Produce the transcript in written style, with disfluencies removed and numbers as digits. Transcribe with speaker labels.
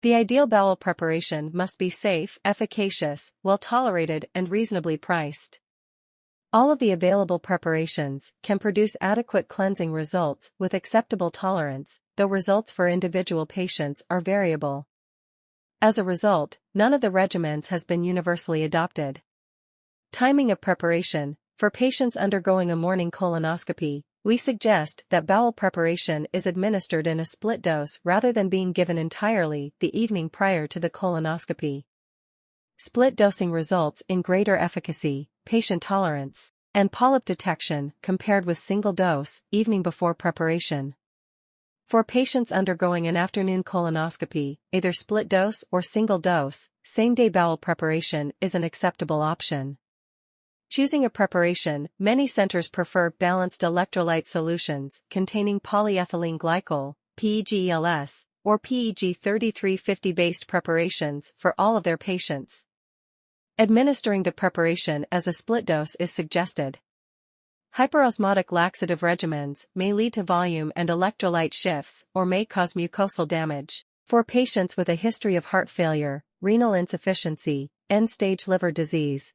Speaker 1: The ideal bowel preparation must be safe, efficacious, well-tolerated and reasonably priced. All of the available preparations can produce adequate cleansing results with acceptable tolerance, though results for individual patients are variable. As a result, none of the regimens has been universally adopted. Timing of preparation. For patients undergoing a morning colonoscopy, we suggest that bowel preparation is administered in a split dose rather than being given entirely the evening prior to the colonoscopy. Split dosing results in greater efficacy, patient tolerance, and polyp detection compared with single dose evening before preparation. For patients undergoing an afternoon colonoscopy, either split dose or single dose, same-day bowel preparation is an acceptable option. Choosing a preparation, many centers prefer balanced electrolyte solutions containing polyethylene glycol, PEGELS, or PEG 3350-based preparations for all of their patients. Administering the preparation as a split dose is suggested. Hyperosmotic laxative regimens may lead to volume and electrolyte shifts or may cause mucosal damage. For patients with a history of heart failure, renal insufficiency, end-stage liver disease,